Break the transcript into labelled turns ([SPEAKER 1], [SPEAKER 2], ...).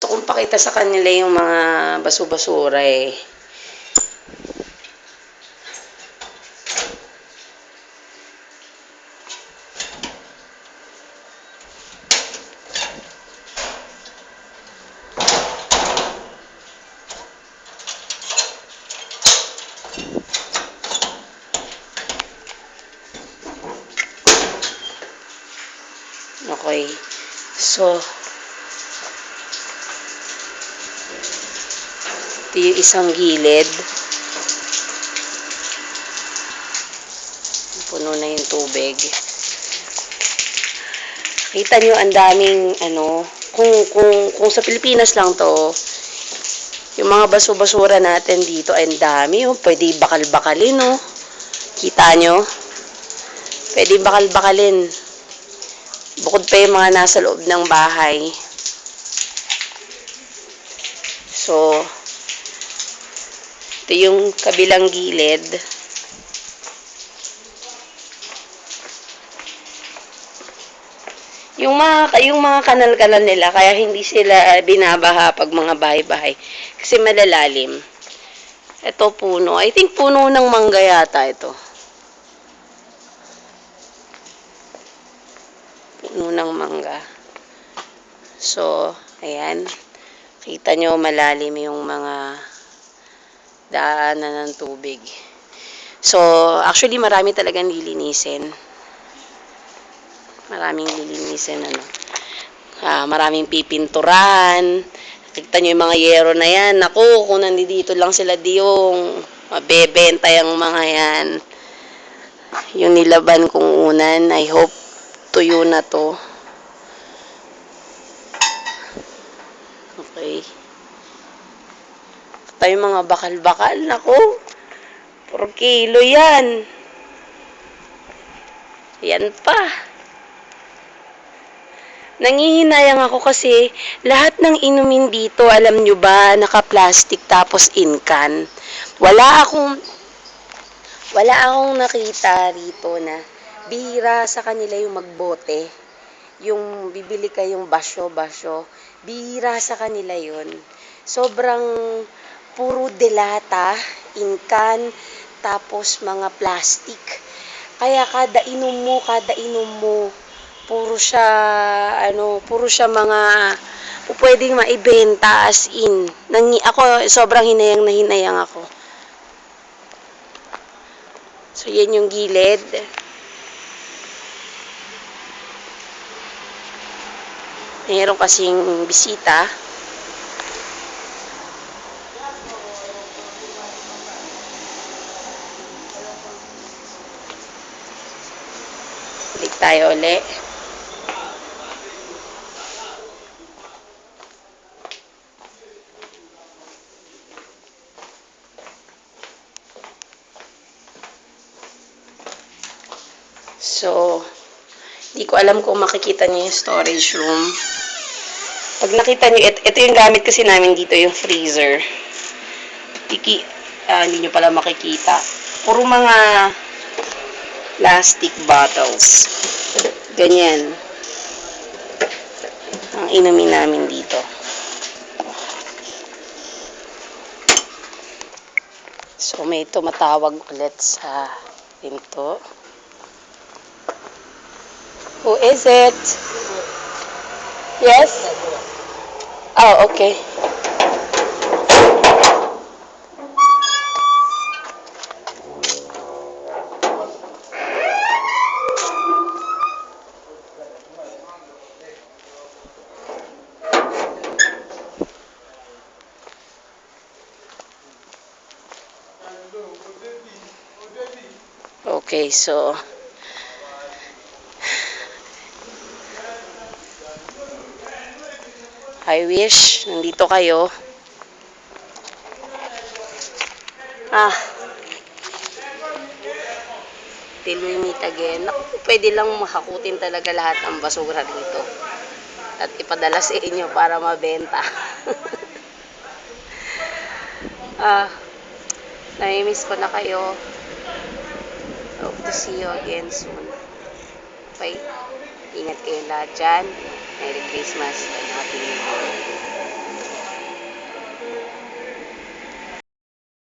[SPEAKER 1] kong pakita sa kanila yung mga basu-basura eh. Okay. So, ito yung isang gilid. Puno na yung tubig. Kita nyo, ang daming, kung sa Pilipinas lang to, yung mga baso-basura natin dito, ay ang dami, oh. Pwede bakal-bakalin, oh. Kita nyo? Pwede bakal-bakalin. Bukod pa yung mga nasa loob ng bahay. So, ito yung kabilang gilid. Yung mga kanal-kanal nila, kaya hindi sila binabaha pag mga bahay-bahay. Kasi malalalim. Ito puno. I think puno ng mangga yata ito. Puno ng mangga. So, ayan. Kita nyo malalim yung mga daanan ng tubig. So, actually marami talagang lilinisin. Maraming lilinisin, maraming pipinturan. Kita nyo yung mga yero na yan. Naku, kung nandito lang sila diyong mabebenta yung mga yan. Yung nilaban kong unan, I hope tuyo na to. Okay. Tayo mga bakal-bakal. Naku, 4 kilo yan. Yan pa. Nangihinayang ako kasi lahat ng inumin dito, alam nyo ba, naka-plastic tapos in-can. Wala akong nakita rito na bihira sa kanila yung magbote. Yung bibili kayong basyo-basyo. Bihira sa kanila yun. Sobrang puro delata, in-can, tapos mga plastic. Kaya kada inom mo, puro siya mga pwedeng maibenta as in. Ako, sobrang hinayang ako. So, yan yung gilid. Mayroon kasing bisita. Balik tayo ulit. So, hindi ko alam kung makikita niyo yung storage room. Pag nakita niyo, ito yung gamit kasi namin dito, yung freezer. Hindi niyo pala makikita. Puro mga plastic bottles. Ganyan. Ang inumin namin dito. So, may tumatawag ulit sa pinto. Who is it? Yes? Oh, okay. Okay, so I wish nandito kayo. Till we meet again. Naku, pwede lang mahakutin talaga lahat ng basura dito. At ipadala sa inyo para mabenta. Nami-miss ko na kayo. Hope to see you again soon. Okay? Ingat kayo lahat dyan. Merry Christmas and Happy New Year.